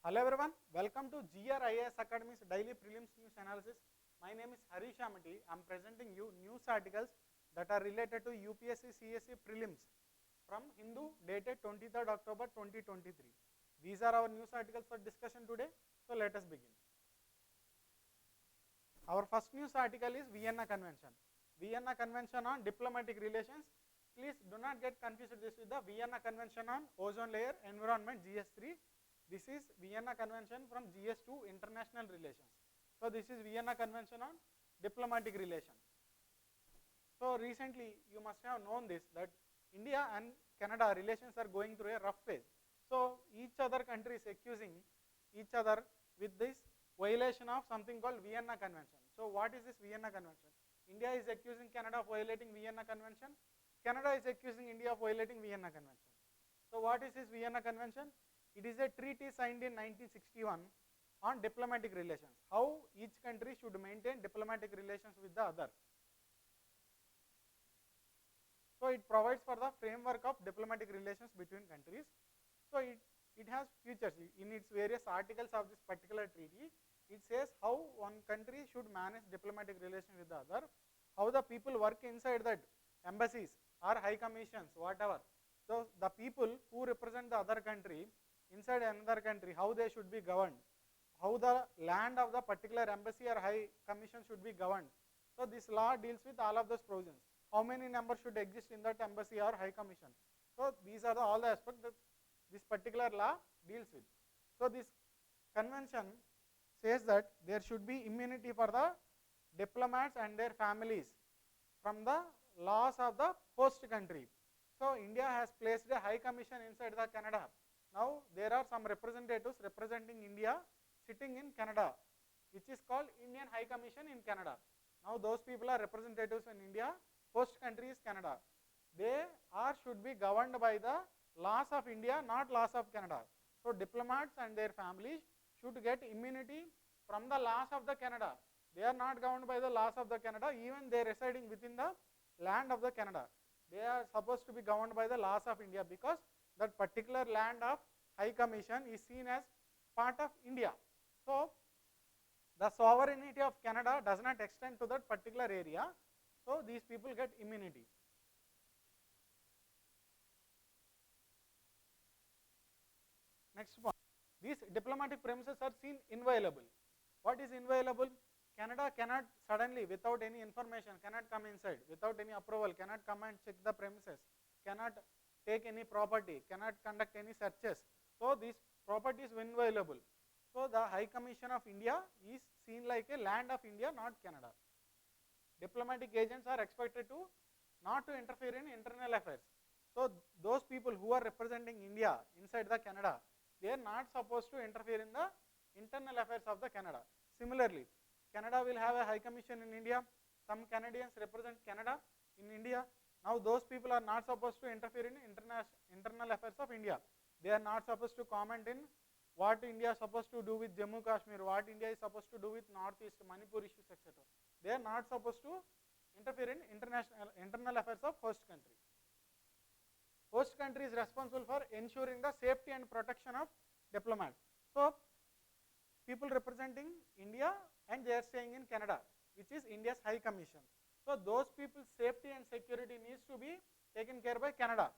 Hello everyone, welcome to GRIAS Academy's daily prelims news analysis. My name is Harish Amiti. I am presenting you news articles that are related to UPSC CSE Prelims from Hindu dated 23rd October 2023. These are our news articles for discussion today. So let us begin. Our first news article is Vienna Convention. Vienna Convention on Diplomatic Relations. Please do not get confused this with the Vienna Convention on Ozone Layer Environment GS3. This is Vienna Convention from GS2 International Relations. So this is Vienna Convention on Diplomatic Relations. So recently you must have known this, that India and Canada relations are going through a rough phase. So each other country is accusing each other with this violation of something called Vienna Convention. So what is this Vienna Convention? India is accusing Canada of violating Vienna Convention. Canada is accusing India of violating Vienna Convention. So what is this Vienna Convention? It is a treaty signed in 1961 on diplomatic relations, how each country should maintain diplomatic relations with the other. So it provides for the framework of diplomatic relations between countries. So it has features in its various articles of this particular treaty. It says how one country should manage diplomatic relations with the other, how the people work inside that embassies or high commissions, whatever. So the people who represent the other country inside another country, how they should be governed, how the land of the particular embassy or high commission should be governed. So this law deals with all of those provisions. How many numbers should exist in that embassy or high commission. So these are all the aspects that this particular law deals with. So this convention says that there should be immunity for the diplomats and their families from the laws of the host country. So India has placed a high commission inside the Canada. Now there are some representatives representing India sitting in Canada, which is called Indian High Commission in Canada. Now those people are representatives in India, host country is Canada. They should be governed by the laws of India, not laws of Canada. So diplomats and their families should get immunity from the laws of the Canada. They are not governed by the laws of the Canada, even they are residing within the land of the Canada. They are supposed to be governed by the laws of India, because that particular land of High Commission is seen as part of India. So the sovereignty of Canada does not extend to that particular area. So these people get immunity. Next point, these diplomatic premises are seen inviolable. What is inviolable? Canada cannot suddenly, without any information, cannot come inside, without any approval, cannot come and check the premises, cannot take any property, cannot conduct any searches. So this property is inviolable. So the High Commission of India is seen like a land of India, not Canada. Diplomatic agents are expected to not to interfere in internal affairs. So those people who are representing India inside the Canada, they are not supposed to interfere in the internal affairs of the Canada. Similarly, Canada will have a High Commission in India. Some Canadians represent Canada in India. Now those people are not supposed to interfere in internal affairs of India. They are not supposed to comment in what India is supposed to do with Jammu Kashmir, what India is supposed to do with Northeast, Manipur issues, etc. They are not supposed to interfere in internal affairs of host country. Host country is responsible for ensuring the safety and protection of diplomats. So people representing India and they are staying in Canada, which is India's High Commission. So those people's safety and security needs to be taken care by Canada,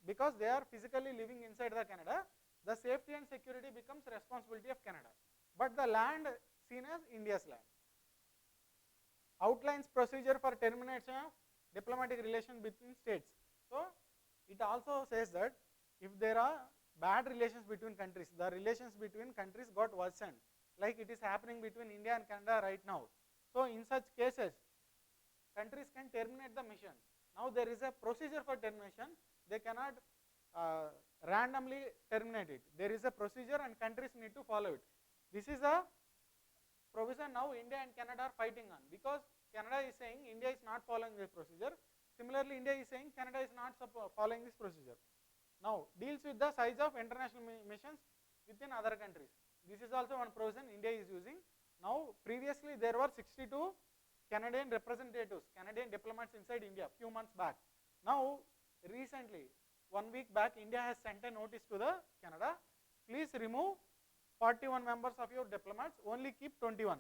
because they are physically living inside the Canada. The safety and security becomes responsibility of Canada, but the land seen as India's land. Outlines procedure for termination of diplomatic relations between states. So it also says that if there are bad relations between countries, the relations between countries got worsened, like it is happening between India and Canada right now. So in such cases, countries can terminate the missions. Now there is a procedure for termination. They cannot randomly terminate it. There is a procedure and countries need to follow it. This is a provision now India and Canada are fighting on, because Canada is saying India is not following this procedure. Similarly, India is saying Canada is not following this procedure. Now deals with the size of international missions within other countries. This is also one provision India is using. Now previously there were 62 Canadian representatives, Canadian diplomats inside India a few months back. Now recently, 1 week back, India has sent a notice to the Canada, please remove 41 members of your diplomats, only keep 21.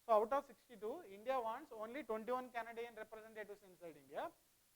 So out of 62, India wants only 21 Canadian representatives inside India.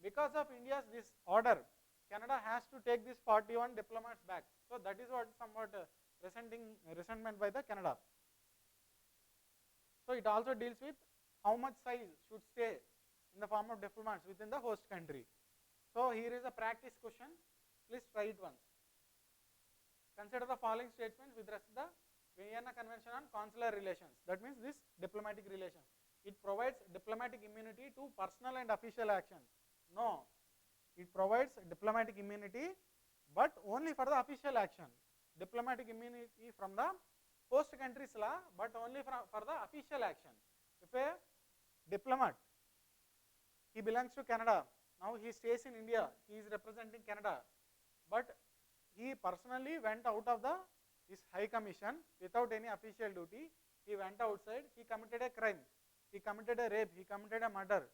Because of India's this order, Canada has to take these 41 diplomats back. So that is what somewhat resentment by the Canada. So it also deals with how much size should stay in the form of diplomats within the host country. So here is a practice question. Please try it once. Consider the following statements with respect to the Vienna Convention on Consular Relations. That means this diplomatic relations. It provides diplomatic immunity to personal and official actions. No, it provides diplomatic immunity, but only for the official action. Diplomatic immunity from the host country's law, but only for the official action. If a diplomat, he belongs to Canada, now he stays in India, he is representing Canada, but he personally went out of this high commission without any official duty. He went outside, he committed a crime, he committed a rape, he committed a murder.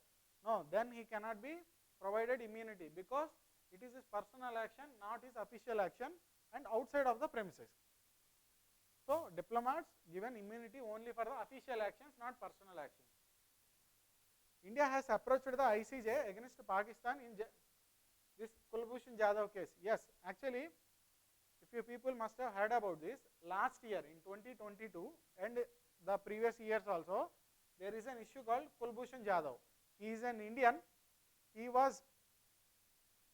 No, then he cannot be provided immunity because it is his personal action, not his official action, and outside of the premises. So diplomats given immunity only for the official actions, not personal actions. India has approached the ICJ against Pakistan in this Kulbhushan Jadhav case. Yes, actually, if you people must have heard about this, last year in 2022 and the previous years also, there is an issue called Kulbhushan Jadhav. He is an Indian. He was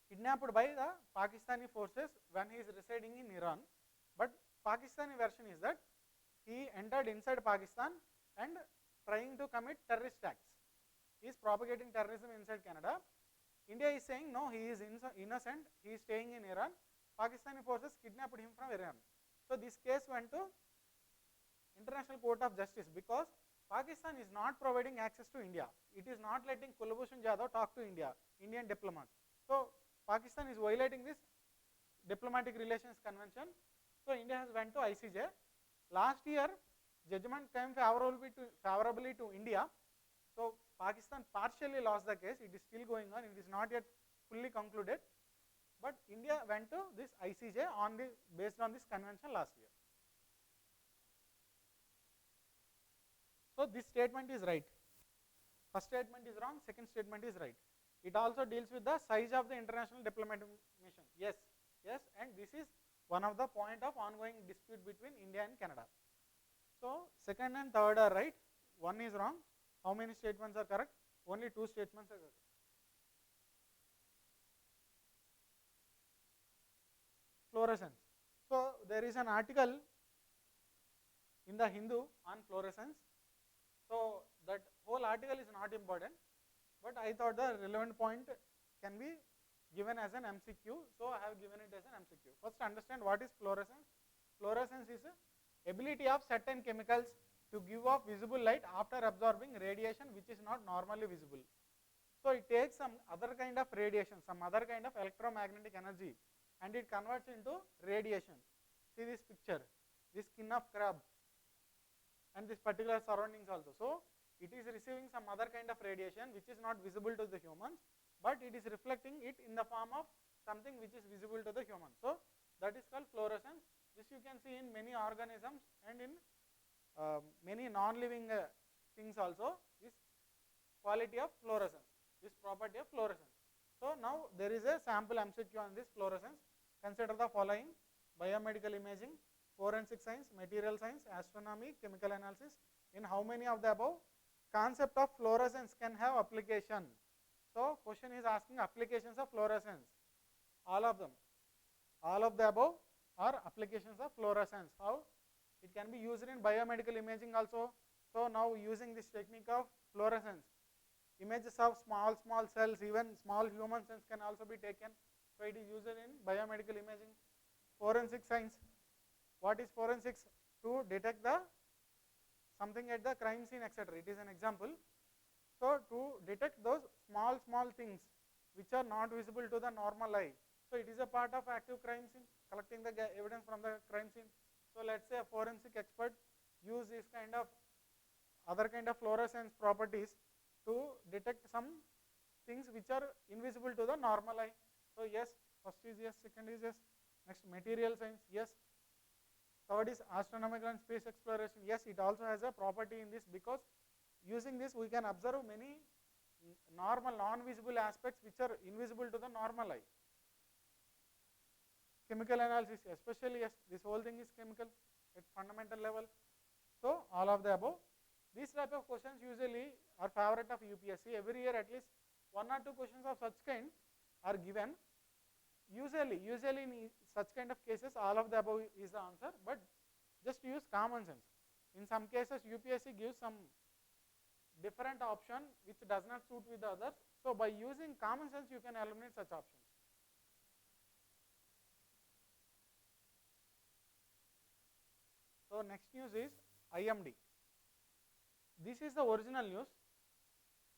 kidnapped by the Pakistani forces when he is residing in Iran. But Pakistani version is that he entered inside Pakistan and trying to commit terrorist acts. He is propagating terrorism inside Canada. India is saying no, he is innocent, he is staying in Iran. Pakistani forces kidnapped him from Iran. So this case went to International Court of Justice because Pakistan is not providing access to India. It is not letting Kulbhushan Jadhav talk to Indian diplomats. So Pakistan is violating this diplomatic relations convention. So India has went to ICJ. Last year, judgment came favorably to India. So Pakistan partially lost the case. It is still going on. It is not yet fully concluded. But India went to this ICJ based on this convention last year. So this statement is right. First statement is wrong. Second statement is right. It also deals with the size of the international diplomatic mission. Yes, yes, and this is one of the point of ongoing dispute between India and Canada. So second and third are right. One is wrong. How many statements are correct? Only two statements are correct. Fluorescence. So there is an article in the Hindu on fluorescence. So that whole article is not important, but I thought the relevant point can be given as an MCQ. So I have given it as an MCQ. First understand what is fluorescence. Fluorescence is the ability of certain chemicals to give off visible light after absorbing radiation which is not normally visible. So it takes some other kind of radiation, some other kind of electromagnetic energy, and it converts into radiation. See this picture, this skin of crab and this particular surroundings also. So it is receiving some other kind of radiation which is not visible to the humans, but it is reflecting it in the form of something which is visible to the human. So that is called fluorescence. This you can see in many organisms and in many non-living things also, this quality of fluorescence, this property of fluorescence. So now there is a sample MCQ on this fluorescence. Consider the following: biomedical imaging, forensic science, material science, astronomy, chemical analysis. In how many of the above concept of fluorescence can have application? So question is asking applications of fluorescence. All of them. All of the above are applications of fluorescence. How? It can be used in biomedical imaging also. So now using this technique of fluorescence, images of small cells, even small human cells can also be taken. So it is used in biomedical imaging. Forensic science. What is forensics? To detect the something at the crime scene, etc. It is an example. So to detect those small things which are not visible to the normal eye. So it is a part of active crime scene, collecting the evidence from the crime scene. So let's say a forensic expert use this kind of other kind of fluorescence properties to detect some things which are invisible to the normal eye. So yes, first is yes, second is yes. Next, material science, yes. Third is astronomical and space exploration. Yes, it also has a property in this, because using this we can observe many normal non-visible aspects which are invisible to the normal eye. Chemical analysis, especially, yes, this whole thing is chemical at fundamental level. So all of the above. These type of questions usually are favorite of UPSC. Every year at least 1 or 2 questions of such kind are given. Usually in such kind of cases all of the above is the answer, but just use common sense. In some cases UPSC gives some different option which does not suit with the others. So by using common sense you can eliminate such options. So next news is IMD. This is the original news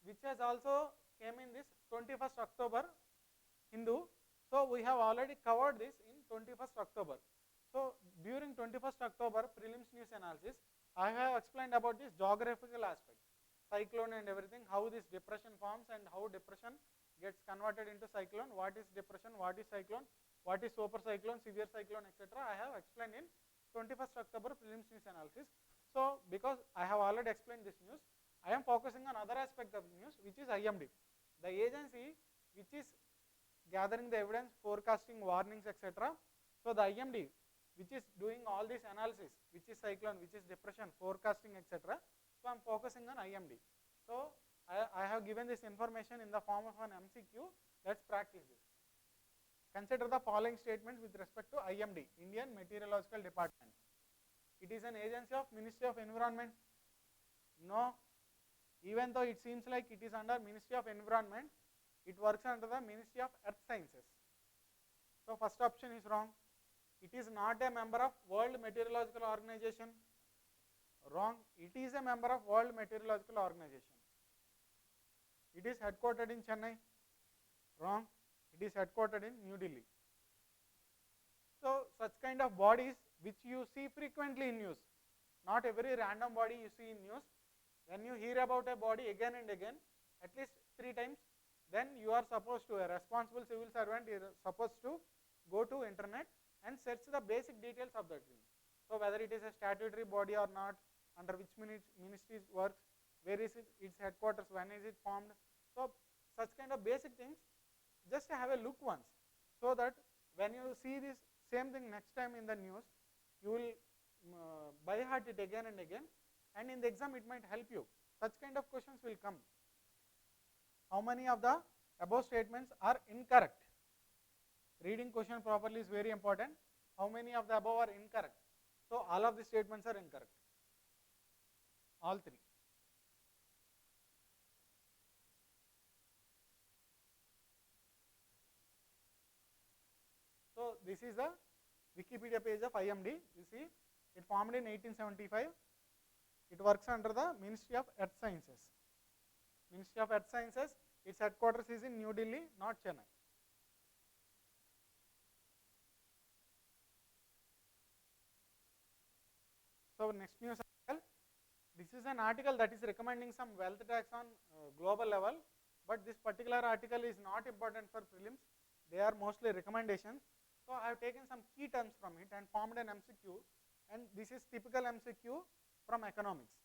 which has also came in this 21st October Hindu. So we have already covered this in 21st October. So during 21st October prelims news analysis, I have explained about this geographical aspect, cyclone and everything, how this depression forms and how depression gets converted into cyclone, what is depression, what is cyclone, what is super cyclone, severe cyclone, etc. I have explained in 21st October prelims news analysis. So because I have already explained this news, I am focusing on other aspect of the news, which is IMD, the agency which is gathering the evidence, forecasting, warnings, etc. So the IMD which is doing all this analysis, which is cyclone, which is depression, forecasting, etc. So I am focusing on IMD. So I have given this information in the form of an MCQ. Let's practice this. Consider the following statements with respect to IMD, Indian Meteorological Department. It is an agency of Ministry of Environment. No, even though it seems like it is under Ministry of Environment, it works under the Ministry of Earth Sciences. So first option is wrong. It is not a member of World Meteorological Organization. Wrong. It is a member of World Meteorological Organization. It is headquartered in Chennai. Wrong. It is headquartered in New Delhi. So such kind of bodies which you see frequently in news, not every random body you see in news. When you hear about a body again and again, at least 3 times, then you are supposed to, a responsible civil servant is supposed to go to internet and search the basic details of that thing. So whether it is a statutory body or not, under which ministry it works, where is its headquarters, when is it formed. So such kind of basic things, just have a look once, so that when you see this same thing next time in the news, you will by heart it again and again, and in the exam it might help you. Such kind of questions will come. How many of the above statements are incorrect? Reading question properly is very important. How many of the above are incorrect? So all of the statements are incorrect. All 3. So this is the Wikipedia page of IMD. You see, it formed in 1875. It works under the Ministry of Earth Sciences. Ministry of Earth Sciences, its headquarters is in New Delhi, not Chennai. So next news article. This is an article that is recommending some wealth tax on global level, but this particular article is not important for prelims. They are mostly recommendations. So I have taken some key terms from it and formed an MCQ, and this is typical MCQ from economics.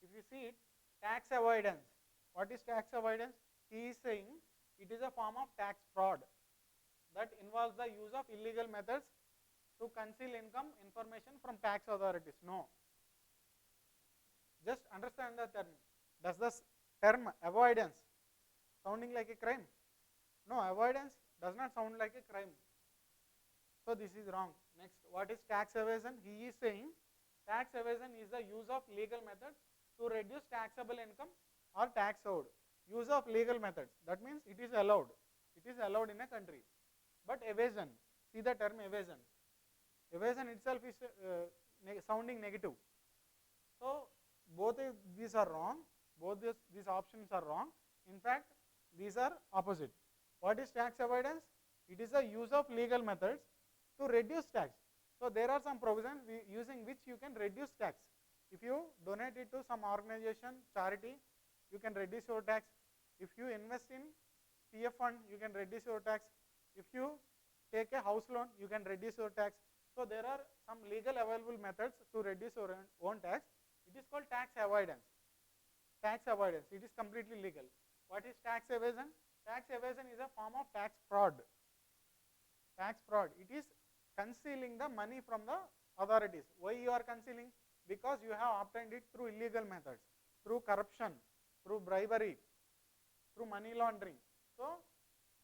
If you see it, tax avoidance. What is tax avoidance? He is saying it is a form of tax fraud that involves the use of illegal methods to conceal income information from tax authorities. No. Just understand the term. Does this term avoidance sounding like a crime? No, avoidance does not sound like a crime. So this is wrong. Next, what is tax evasion? He is saying tax evasion is the use of legal methods to reduce taxable income or tax owed. Use of legal methods, that means it is allowed. It is allowed in a country. But evasion, see the term evasion. Evasion itself is sounding negative. So both these are wrong. Both these options are wrong. In fact, these are opposite. What is tax avoidance? It is the use of legal methods to reduce tax. So there are some provisions using which you can reduce tax. If you donate it to some organization, charity, you can reduce your tax. If you invest in PF fund, you can reduce your tax. If you take a house loan, you can reduce your tax. So there are some legal available methods to reduce your own tax. It is called tax avoidance. Tax avoidance, it is completely legal. What is tax evasion? Tax evasion is a form of tax fraud. Tax fraud, it is concealing the money from the authorities. Why you are concealing? Because you have obtained it through illegal methods, through corruption, through bribery, through money laundering. So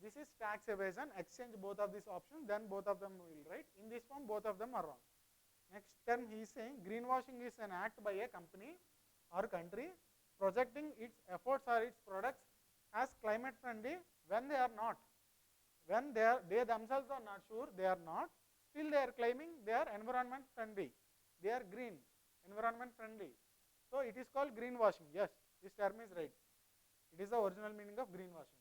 this is tax evasion. Exchange both of these options, then both of them will right. In this form, both of them are wrong. Next term, he is saying greenwashing is an act by a company or country projecting its efforts or its products as climate friendly when they are not. When they themselves are not sure, they are not, still they are claiming they are environment friendly. They are green, environment friendly. So it is called greenwashing. Yes, this term is right. It is the original meaning of greenwashing.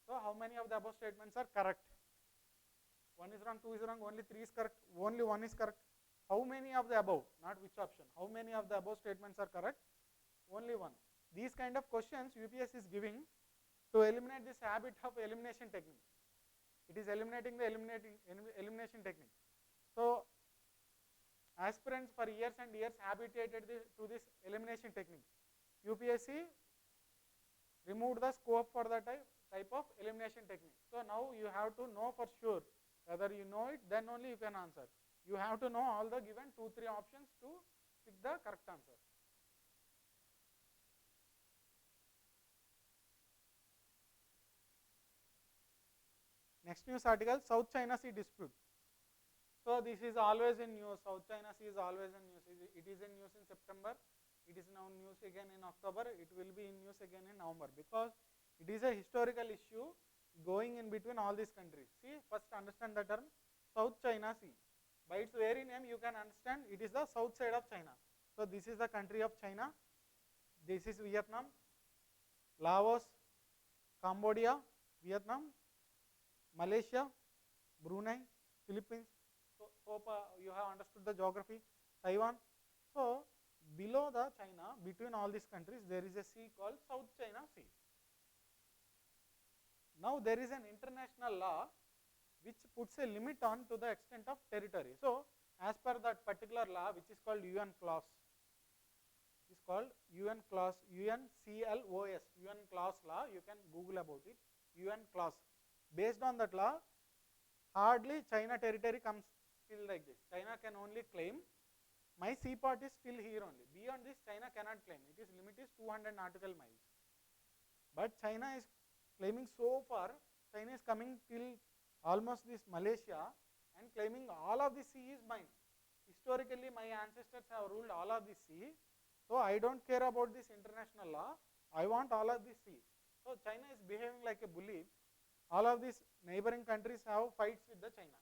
So how many of the above statements are correct? 1 is wrong, 2 is wrong, only 3 is correct, only 1 is correct. How many of the above? Not which option. How many of the above statements are correct? Only 1. These kind of questions UPSC is giving to eliminate this habit of elimination technique. It is eliminating the elimination technique. So aspirants for years and years habituated to this elimination technique. UPSC removed the scope for the type of elimination technique. So now you have to know for sure whether you know it, then only you can answer. You have to know all the given 2-3 options to pick the correct answer. Next news article, South China Sea dispute. So this is always in news. South China Sea is always in news. It is in news in September. It is now news again in October. It will be in news again in November because it is a historical issue going in between all these countries. See, first understand the term South China Sea. By its very name, you can understand it is the south side of China. So this is the country of China. This is Vietnam, Laos, Cambodia, Vietnam, Malaysia, Brunei, Philippines. So hope you have understood the geography. Taiwan. So below the China, between all these countries, there is a sea called South China Sea. Now there is an international law which puts a limit on to the extent of territory. So as per that particular law, which is called UN clause, is called UN clause, UNCLOS, UN clause law. You can Google about it. UN clause. Based on that law, hardly China territory comes still like this. China can only claim my sea part is still here only. Beyond this, China cannot claim. It is limit is 200 nautical miles. But China is claiming so far. China is coming till almost this Malaysia and claiming all of this sea is mine. Historically, my ancestors have ruled all of this sea. So I don't care about this international law. I want all of this sea. So China is behaving like a bully. All of these neighboring countries have fights with the China.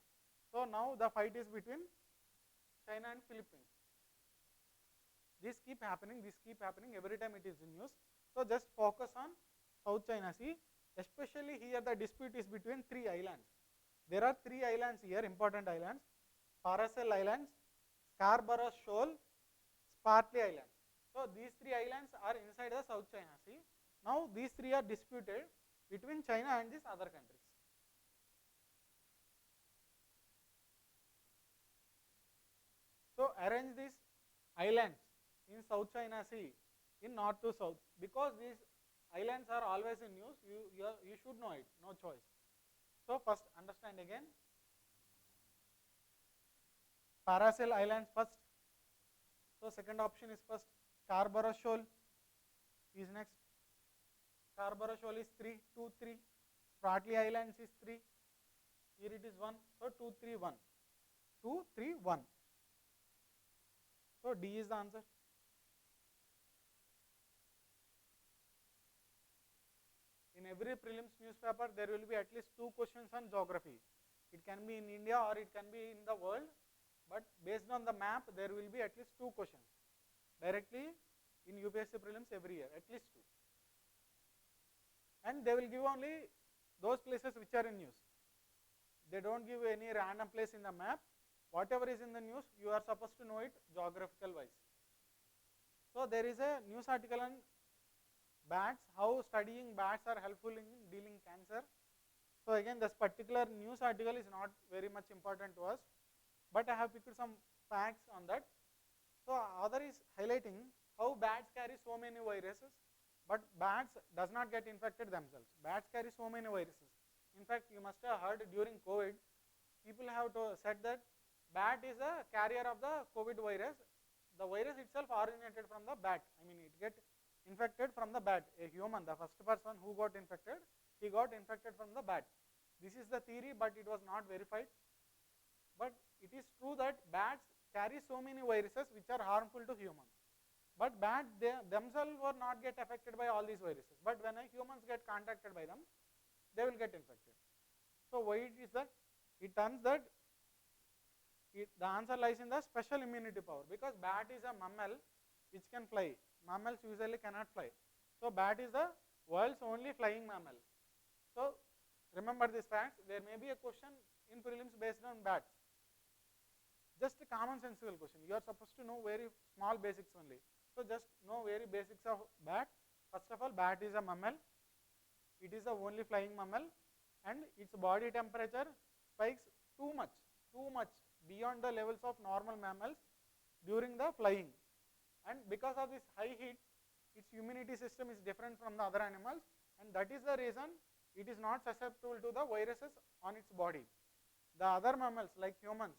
So now the fight is between China and Philippines. This keep happening, every time it is in news. So just focus on South China Sea. Especially here the dispute is between 3 islands. There are 3 islands here, important islands. Paracel Islands, Scarborough Shoal, Spratly Island. So these 3 islands are inside the South China Sea. Now these 3 are disputed between China and these other countries. So arrange these islands in South China Sea in north to south. Because these islands are always in news, you should know it, no choice. So first understand again. Paracel Islands first. So second option is first. Scarborough Shoal is next. Scarborough Shoal is 3, 2, 3. Spratly Islands is 3. Here it is 1. So 2, 3, 1. 2, 3, 1. So D is the answer. In every prelims newspaper, there will be at least 2 questions on geography. It can be in India or it can be in the world. But based on the map, there will be at least 2 questions. Directly in UPSC Prelims every year, at least 2. And they will give only those places which are in news. They don't give any random place in the map. Whatever is in the news, you are supposed to know it geographical wise. So there is a news article on bats, how studying bats are helpful in dealing cancer. So again, this particular news article is not very much important to us. but I have picked some facts on that. So author is highlighting how bats carry so many viruses, but bats does not get infected themselves. Bats carry so many viruses. In fact, you must have heard during COVID, people have said that bat is a carrier of the COVID virus. The virus itself originated from the bat. I mean, it get infected from the bat. A human, the first person who got infected, he got infected from the bat. This is the theory, but it was not verified. But it is true that bats carry so many viruses which are harmful to humans. But bats themselves will not get affected by all these viruses. But when humans get contacted by them, they will get infected. So why it is that? It turns that the answer lies in the special immunity power, because bat is a mammal which can fly. Mammals usually cannot fly. So bat is the world's only flying mammal. So remember these facts. There may be a question in prelims based on bats. Just a common sensical question. You are supposed to know very small basics only. So just know very basics of bat. First of all, bat is a mammal. It is the only flying mammal, and its body temperature spikes too much beyond the levels of normal mammals during the flying. And because of this high heat, its immunity system is different from the other animals, and that is the reason it is not susceptible to the viruses on its body. The other mammals like humans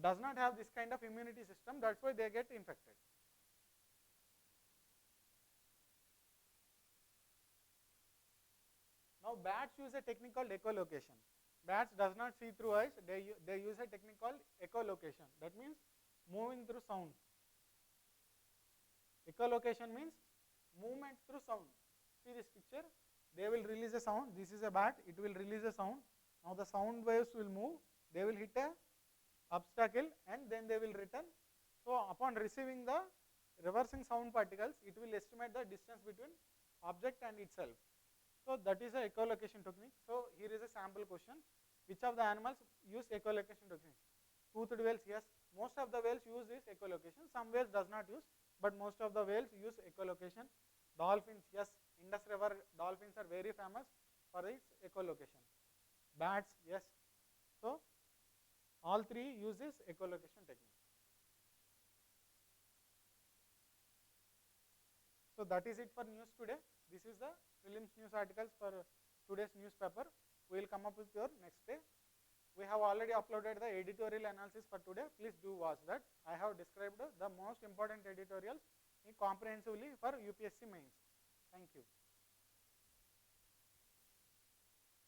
does not have this kind of immunity system, that's why they get infected. Now bats use a technique called echolocation. Bats does not see through eyes, they use a technique called echolocation. That means moving through sound. Echolocation means movement through sound. See this picture, they will release a sound. This is a bat, it will release a sound. Now the sound waves will move, they will hit a obstacle and then they will return. So upon receiving the reversing sound particles, it will estimate the distance between object and itself. So that is a echolocation technique. So here is a sample question. Which of the animals use echolocation technique? Toothed whales, yes. Most of the whales use this echolocation. Some whales does not use, but most of the whales use echolocation. Dolphins, yes. Indus River dolphins are very famous for its echolocation. Bats, yes. So all three use this echolocation technique. So that is it for news today. This is the prelims news articles for today's newspaper. We will come up with your next day. We have already uploaded the editorial analysis for today. Please do watch that. I have described the most important editorials comprehensively for UPSC mains. Thank you.